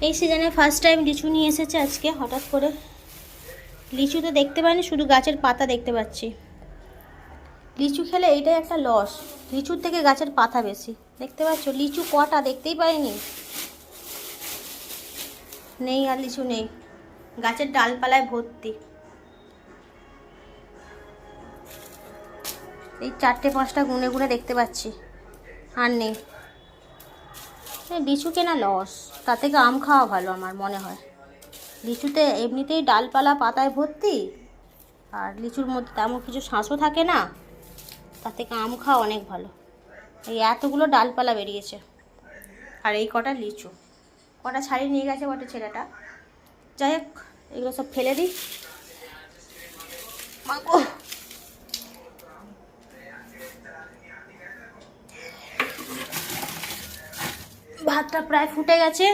এই সিজনে first time লিচু নিয়ে এসেছে আজকে হঠাৎ করে। লিচু তো দেখতে পাইনি, শুধু গাছের পাতা দেখতে পাচ্ছি। লিচু খেলে এইটাই একটা লস, লিচুর থেকে গাছের পাতা বেশি। দেখতে পাচ্ছ লিচু কটা, দেখতেই পাইনি। নেই, আর লিচু নেই, গাছের ডালপালায় ভর্তি। এই 4-5টা গুনে গুনে দেখতে পাচ্ছি, আর নেই। লিচু কেনা লস, তার থেকে আম খাওয়া ভালো আমার মনে হয়। লিচুতে এমনিতেই ডালপালা পাতায় ভর্তি, আর লিচুর মধ্যে তেমন কিছু শাঁসও থাকে না, তার থেকে আম খাওয়া অনেক ভালো। এই এতগুলো ডালপালা বেরিয়েছে, আর এই কটা লিচু। কটা ছাড়িয়ে নিয়ে গেছে বটে ছেলেটা। যাই হোক, এগুলো সব ফেলে দিই। ভাতটা প্রায় ফুটে গেছে।